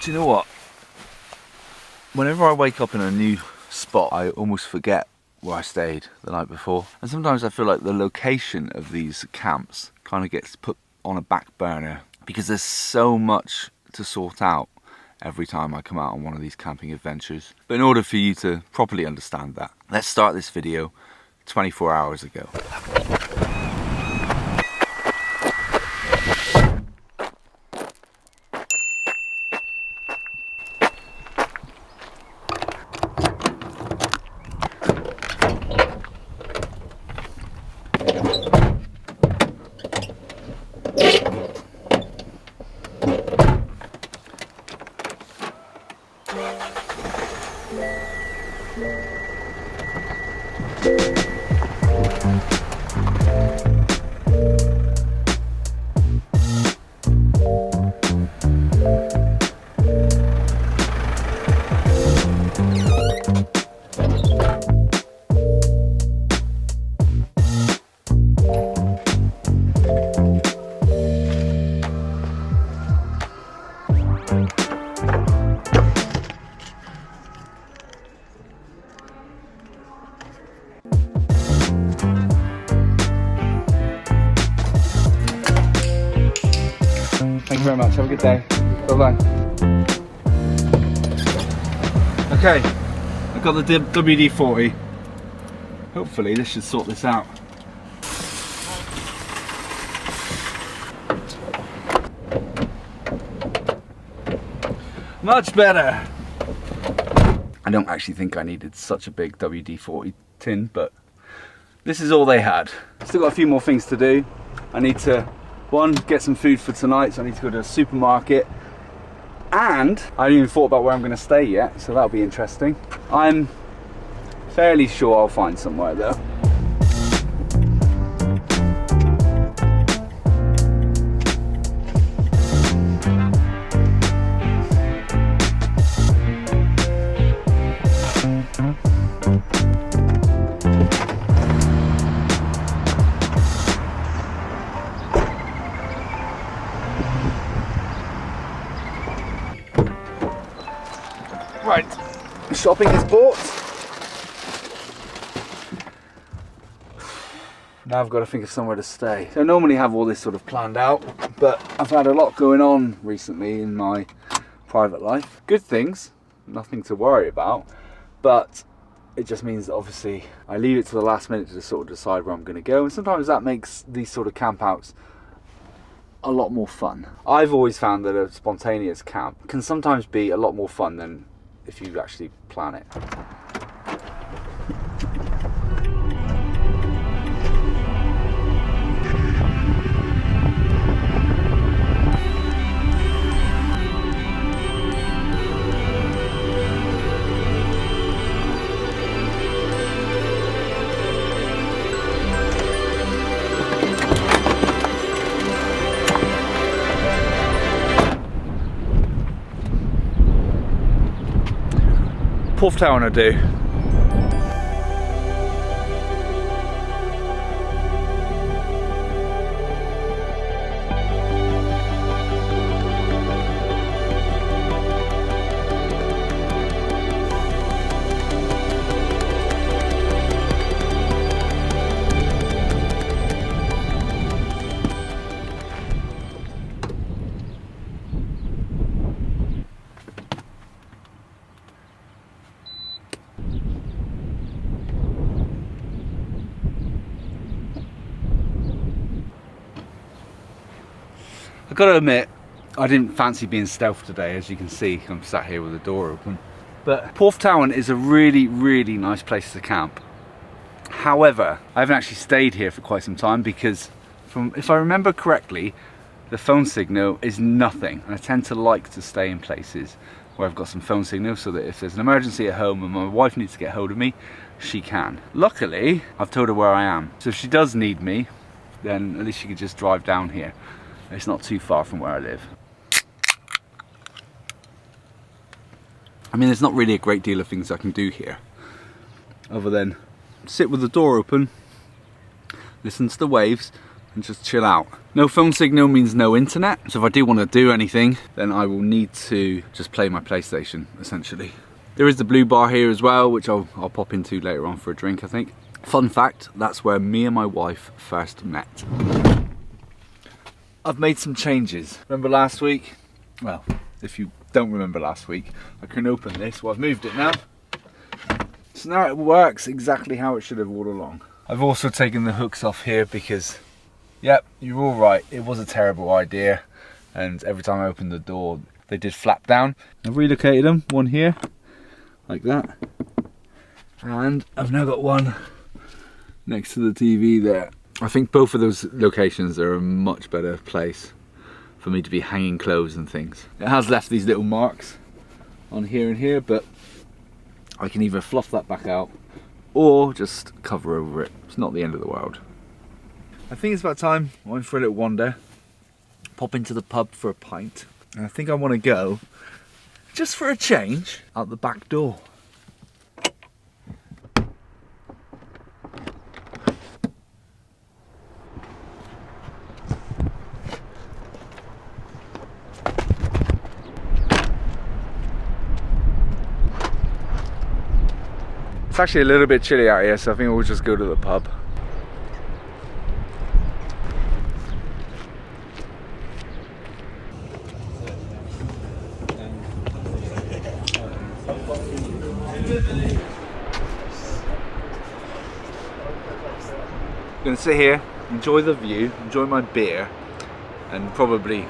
Do you know what? Whenever I wake up in a new spot, I almost forget where I stayed the night before. And sometimes I feel like the location of these camps kind of gets put on a back burner because there's so much to sort out every time I come out on one of these camping adventures. But in order for you to properly understand that, let's start this video 24 hours ago. Thank you very much. Have a good day. Bye-bye. Okay, I've got the WD-40. Hopefully this should sort this out. Much better. I don't actually think I needed such a big WD-40 tin, but this is all they had. Still got a few more things to do. I need to, one, get some food for tonight, so I need to go to a supermarket. And I haven't even thought about where I'm going to stay yet, so that'll be interesting. I'm fairly sure I'll find somewhere though. Right, shopping is bought. Now I've got to think of somewhere to stay. So I normally have all this sort of planned out, but I've had a lot going on recently in my private life. Good things, nothing to worry about, but it just means that obviously I leave it to the last minute to sort of decide where I'm going to go, and sometimes that makes these sort of camp outs a lot more fun. I've always found that a spontaneous camp can sometimes be a lot more fun than if you actually plan it. Porth Town I do. I've got to admit, I didn't fancy being stealth today. As you can see, I'm sat here with the door open. But Porth Town is a really, really nice place to camp. However, I haven't actually stayed here for quite some time because, if I remember correctly, the phone signal is nothing. And I tend to like to stay in places where I've got some phone signal so that if there's an emergency at home and my wife needs to get hold of me, she can. Luckily, I've told her where I am. So if she does need me, then at least she could just drive down here. It's not too far from where I live. I mean, there's not really a great deal of things I can do here other than sit with the door open, listen to the waves, and just chill out. No phone signal means no internet, so if I do want to do anything, then I will need to just play my PlayStation, essentially. There is the blue bar here as well, which I'll pop into later on for a drink, I think. Fun fact, that's where me and my wife first met. I've made some changes. Remember last week? Well, if you don't remember last week, I can open this. Well, I've moved it now. So now it works exactly how it should have all along. I've also taken the hooks off here because, yep, you're all right. It was a terrible idea. And every time I opened the door, they did flap down. I've relocated them, one here, like that. And I've now got one next to the TV there. I think both of those locations are a much better place for me to be hanging clothes and things. It has left these little marks on here and here, but I can either fluff that back out or just cover over it. It's not the end of the world. I think it's about time I went for a little wander, pop into the pub for a pint, and I think I want to go, just for a change, out the back door. It's actually a little bit chilly out here, so I think we'll just go to the pub. I'm gonna sit here, enjoy the view, enjoy my beer, and probably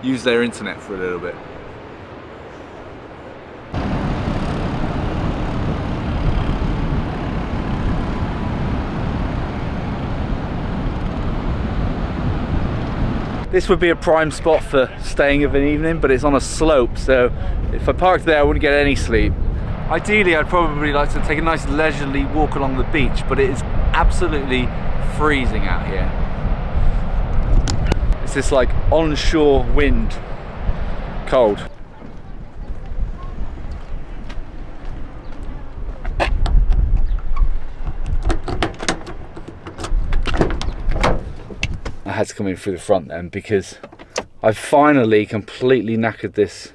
use their internet for a little bit. This would be a prime spot for staying of an evening, but it's on a slope, so if I parked there I wouldn't get any sleep. Ideally I'd probably like to take a nice leisurely walk along the beach, but it is absolutely freezing out here. It's this like onshore wind, cold. I had to come in through the front then because I've finally completely knackered this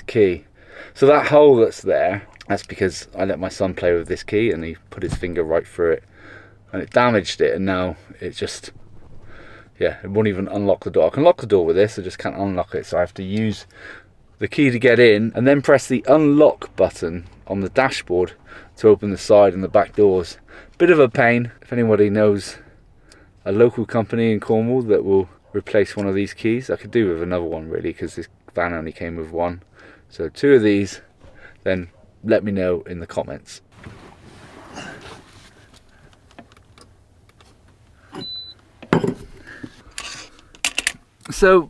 key. So that hole that's there, that's because I let my son play with this key and he put his finger right through it and it damaged it, and now it just, yeah, it won't even unlock the door. I can lock the door with this, I just can't unlock it, so I have to use the key to get in and then press the unlock button on the dashboard to open the side and the back doors. Bit of a pain. If anybody knows a local company in Cornwall that will replace one of these keys, I could do with another one really, because this van only came with one. So 2 of these, then let me know in the comments. So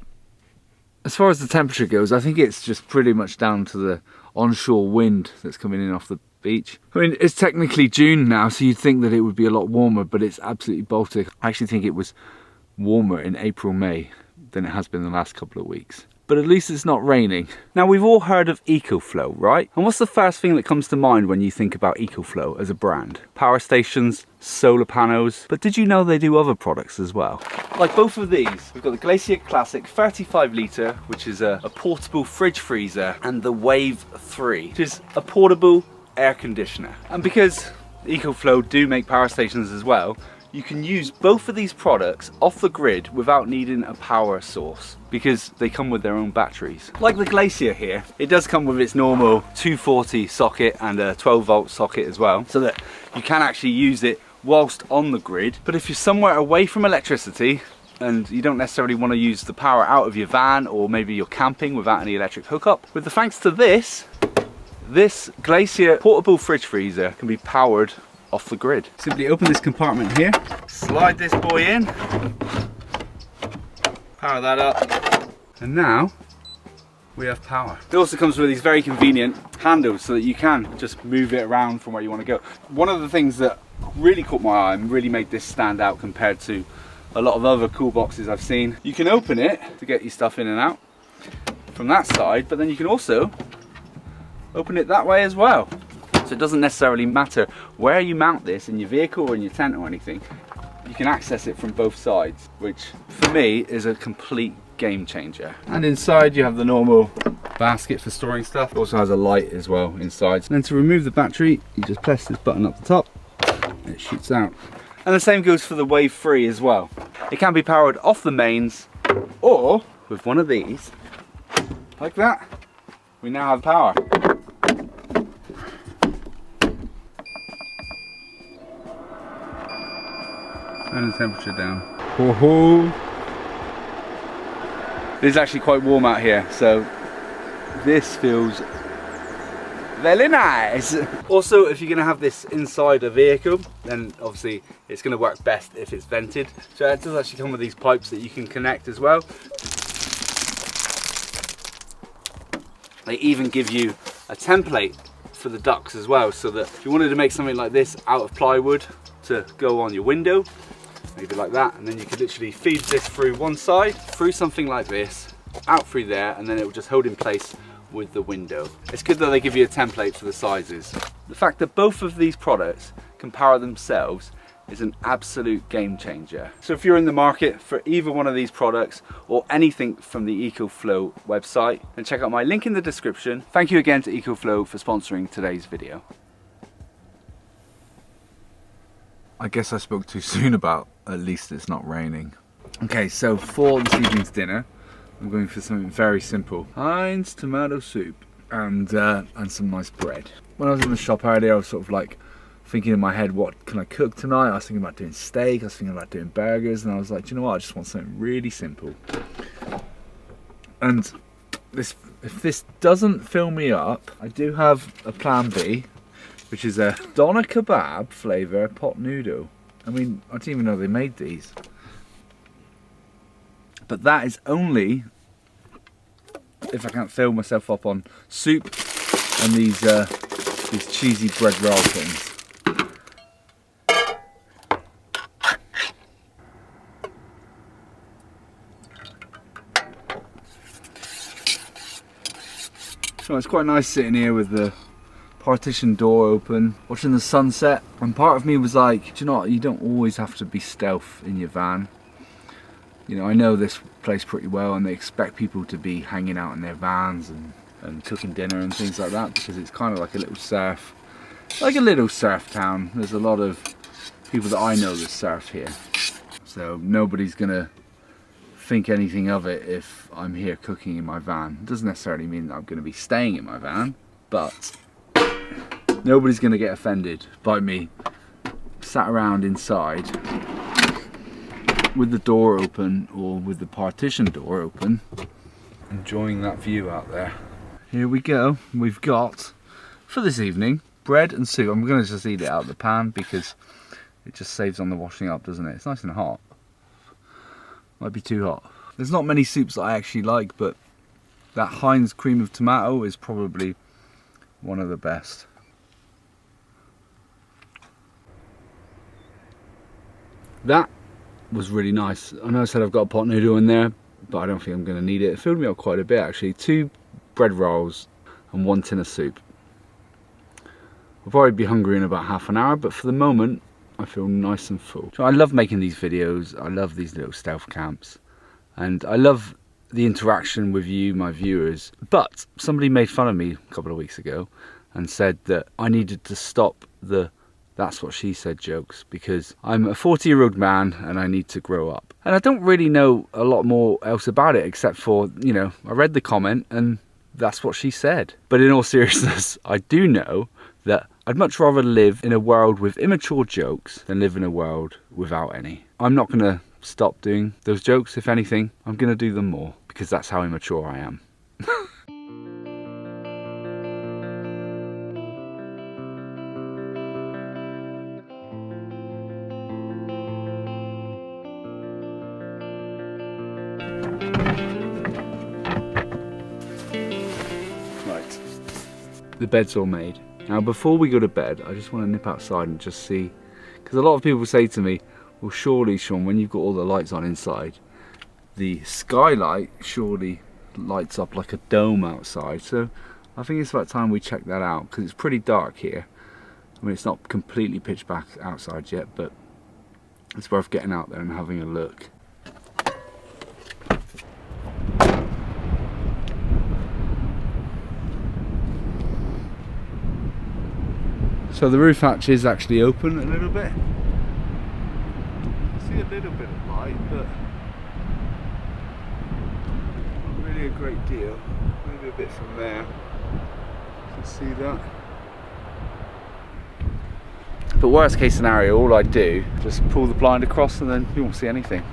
as far as the temperature goes, I think it's just pretty much down to the onshore wind that's coming in off the beach. I mean, it's technically June now, so you'd think that it would be a lot warmer, but it's absolutely Baltic. I actually think it was warmer in April, May than it has been the last couple of weeks. But at least it's not raining. Now, we've all heard of EcoFlow, right? And what's the first thing that comes to mind when you think about EcoFlow as a brand? Power stations, solar panels, but did you know they do other products as well? Like both of these, we've got the Glacier Classic 35 litre, which is a portable fridge freezer, and the Wave 3, which is a portable air conditioner. And because EcoFlow do make power stations as well, you can use both of these products off the grid without needing a power source because they come with their own batteries. Like the Glacier here, it does come with its normal 240 socket and a 12-volt socket as well, so that you can actually use it whilst on the grid. But if you're somewhere away from electricity and you don't necessarily want to use the power out of your van, or maybe you're camping without any electric hookup, with the thanks to this Glacier portable fridge freezer can be powered off the grid. Simply open this compartment here, slide this boy in, power that up, and now we have power. It also comes with these very convenient handles so that you can just move it around from where you want to go. One of the things that really caught my eye and really made this stand out compared to a lot of other cool boxes I've seen, you can open it to get your stuff in and out from that side, but then you can also open it that way as well. So it doesn't necessarily matter where you mount this, in your vehicle or in your tent or anything. you can access it from both sides, which for me is a complete game changer. And inside you have the normal basket for storing stuff. It also has a light as well inside. And then to remove the battery, you just press this button up the top, and it shoots out. And the same goes for the Wave 3 as well. It can be powered off the mains, or with one of these, like that, we now have power. Turn the temperature down. Ho-ho! It is actually quite warm out here, so this feels very nice. Also, if you're going to have this inside a vehicle, then obviously it's going to work best if it's vented. So it does actually come with these pipes that you can connect as well. They even give you a template for the ducts as well, so that if you wanted to make something like this out of plywood to go on your window, maybe like that, and then you could literally feed this through one side, through something like this, out through there, and then it will just hold in place with the window. It's good that they give you a template for the sizes. The fact that both of these products can power themselves is an absolute game changer. So if you're in the market for either one of these products or anything from the EcoFlow website, then check out my link in the description. Thank you again to EcoFlow for sponsoring today's video. I guess I spoke too soon about at least it's not raining. Okay, so for this evening's dinner, I'm going for something very simple. Heinz tomato soup and some nice bread. When I was in the shop earlier, I was sort of like thinking in my head, what can I cook tonight? I was thinking about doing steak, I was thinking about doing burgers, and I was like, do you know what, I just want something really simple. And if this doesn't fill me up, I do have a plan B, which is a doner kebab flavour pot noodle. I mean, I didn't even know they made these. But that is only if I can't fill myself up on soup and these cheesy bread roll things. So it's quite nice sitting here with the partition door open, watching the sunset, and part of me was like, do you know what, you don't always have to be stealth in your van. You know, I know this place pretty well, and they expect people to be hanging out in their vans and cooking dinner and things like that, because it's kind of like a little surf town. There's a lot of people that I know that surf here, so nobody's gonna think anything of it if I'm here cooking in my van. It doesn't necessarily mean that I'm going to be staying in my van, but nobody's going to get offended by me sat around inside with the door open or with the partition door open, enjoying that view out there. Here we go. We've got, for this evening, bread and soup. I'm going to just eat it out of the pan because it just saves on the washing up, doesn't it? It's nice and hot. Might be too hot. There's not many soups that I actually like, but that Heinz cream of tomato is probably one of the best. That was really nice. I know I said I've got a pot noodle in there, but I don't think I'm going to need it. It filled me up quite a bit actually. 2 bread rolls and 1 tin of soup. I'll probably be hungry in about half an hour, but for the moment I feel nice and full. So I love making these videos, I love these little stealth camps, and I love the interaction with you, my viewers. But somebody made fun of me a couple of weeks ago and said that I needed to stop the "that's what she said" jokes, because I'm a 40-year-old man and I need to grow up. And I don't really know a lot more else about it, except for, you know, I read the comment and that's what she said. But in all seriousness, I do know that I'd much rather live in a world with immature jokes than live in a world without any. I'm not going to stop doing those jokes. If anything, I'm going to do them more, because that's how immature I am. Right, the bed's all made. Now before we go to bed, I just want to nip outside and just see, because a lot of people say to me, well surely Sean, when you've got all the lights on inside, the skylight surely lights up like a dome outside. So I think it's about time we check that out, because it's pretty dark here. I mean, it's not completely pitch black outside yet, but it's worth getting out there and having a look. So the roof hatch is actually open a little bit. See a little bit of light, but not really a great deal. Maybe a bit from there. You can see that. But worst case scenario, all I do, just pull the blind across and then you won't see anything.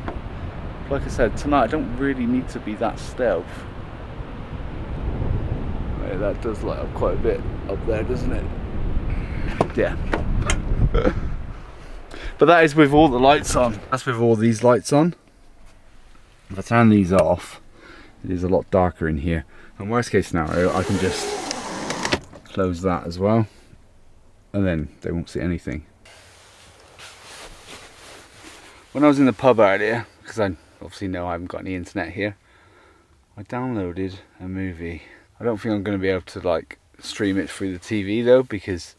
Like I said, tonight I don't really need to be that stealth. Right, that does light up quite a bit up there, doesn't it? Yeah. But that is with all the lights on. That's with all these lights on. If I turn these off, it is a lot darker in here. And worst case scenario, I can just close that as well, and then they won't see anything. When I was in the pub earlier, because I obviously know I haven't got any internet here, I downloaded a movie. I don't think I'm going to be able to like stream it through the TV though, because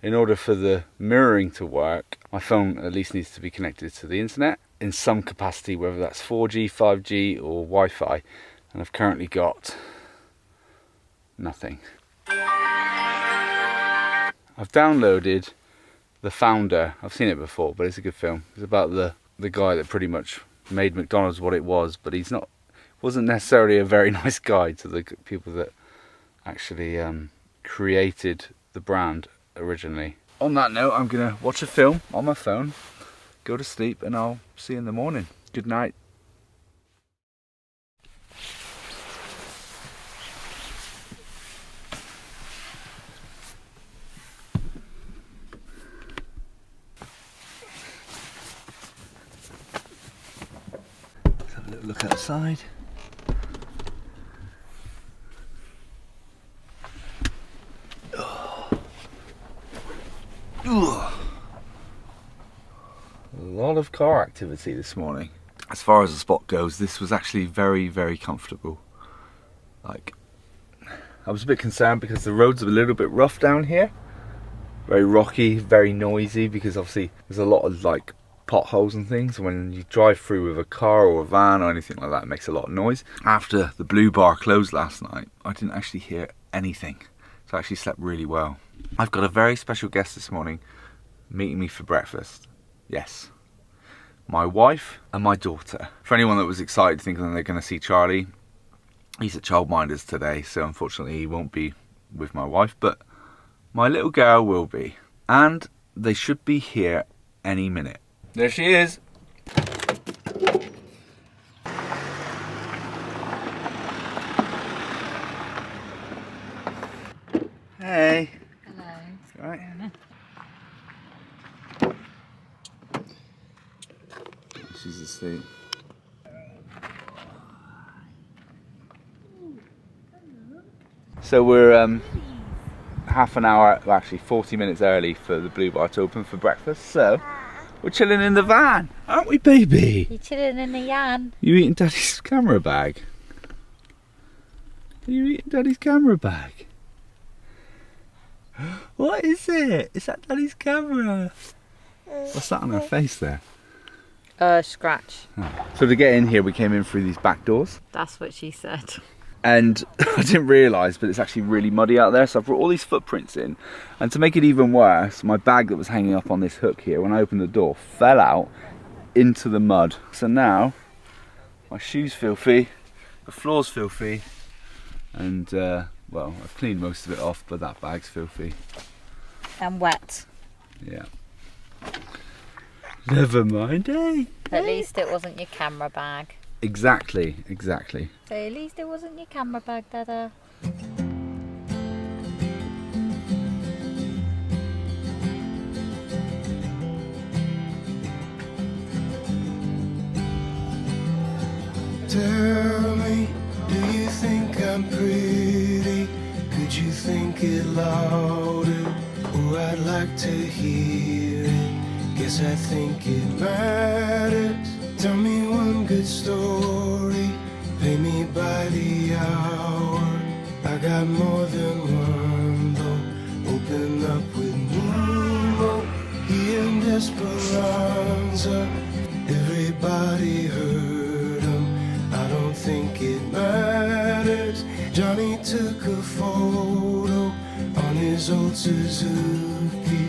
in order for the mirroring to work, my phone at least needs to be connected to the internet in some capacity, whether that's 4G, 5G or Wi-Fi, and I've currently got nothing. I've downloaded The Founder. I've seen it before, but it's a good film. It's about the guy that pretty much made McDonald's what it was, but wasn't necessarily a very nice guy to the people that actually created the brand originally. On that note, I'm gonna watch a film on my phone, go to sleep, and I'll see you in the morning. Good night. Let's have a little look outside. A lot of car activity this morning. As far as the spot goes, this was actually very, very comfortable. Like, I was a bit concerned because the road's a little bit rough down here. Very rocky, very noisy, because obviously there's a lot of like potholes and things. When you drive through with a car or a van or anything like that, it makes a lot of noise. After the Blue Bar closed last night, I didn't actually hear anything. So I actually slept really well. I've got a very special guest this morning meeting me for breakfast. Yes, my wife and my daughter. For anyone that was excited thinking they're going to see Charlie, he's at childminders today, so unfortunately he won't be with my wife, but my little girl will be. And they should be here any minute. There she is. Hey. Hello. All right. She's asleep. So we're half an hour, well, actually 40 minutes early for the Blue Bar to open for breakfast. So we're chilling in the van, aren't we, baby? You're chilling in the yan. You eating Daddy's camera bag? Are you eating Daddy's camera bag? What is it? Is that Daddy's camera? What's that on her face there? Scratch. Oh. So to get in here, we came in through these back doors. That's what she said. And I didn't realise, but it's actually really muddy out there, so I brought all these footprints in. And to make it even worse, my bag that was hanging up on this hook here, when I opened the door, fell out into the mud. So now, my shoe's filthy, the floor's filthy, and well, I've cleaned most of it off, but that bag's filthy. And wet. Yeah. Never mind, eh? At least it wasn't your camera bag. Exactly, exactly. So at least it wasn't your camera bag, Dada. Tell me, do you think I'm pretty? Could you think it louder? Oh, I'd like to hear it. Guess I think it matters. Tell me one good story, pay me by the hour. I got more than one though. Open up with Nemo, he and Esperanza. Johnny took a photo on his old Suzuki.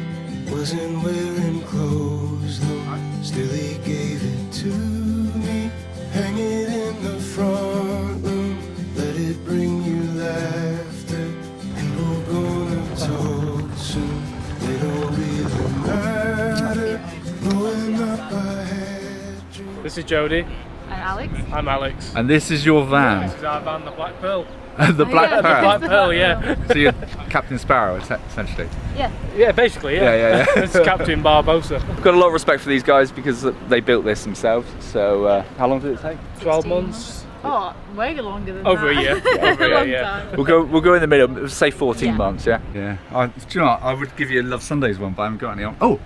Wasn't wearing clothes though, still he gave it to me. Hang it in the front room, let it bring you laughter. People gonna talk soon, they don't really matter. Growing up I had dreams. This is Jody. And Alex? I'm Alex. And this is your van. This is our van, the Black Pearl. The Black The Pearl. Black Pearl, yeah. So you're Captain Sparrow, essentially. Yeah. Yeah, basically, yeah. Yeah. It's Captain Barbosa. I've got a lot of respect for these guys because they built this themselves. So how long did it take? 12 months. Oh, way longer than Over a that. year. Over a year, Long yeah. time. We'll go in the middle. Say 14 Yeah. months. Yeah. Yeah. Do you know what? I would give you a Love Sundays one, but I haven't got any on. Oh,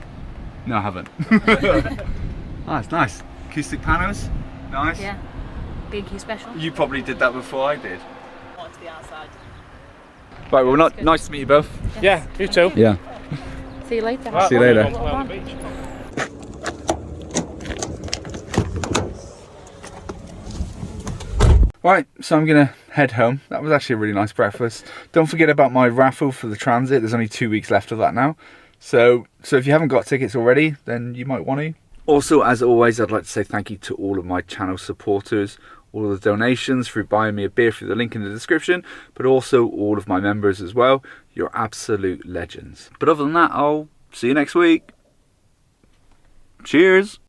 no, I haven't. Oh, it's nice. Acoustic panos. Nice. Yeah. B&Q special. You probably did that before I did. Want to be outside. Right. Well, nice to meet you both. Yeah, you too. Yeah. See you later. Right, See you we're later. going to play on the beach. Right, so I'm gonna head home. That was actually a really nice breakfast. Don't forget about my raffle for the transit. There's only 2 weeks left of that now. So if you haven't got tickets already, then you might want to. Also, as always, I'd like to say thank you to all of my channel supporters, all of the donations through buying me a beer through the link in the description, but also all of my members as well. You're absolute legends. But other than that, I'll see you next week. Cheers.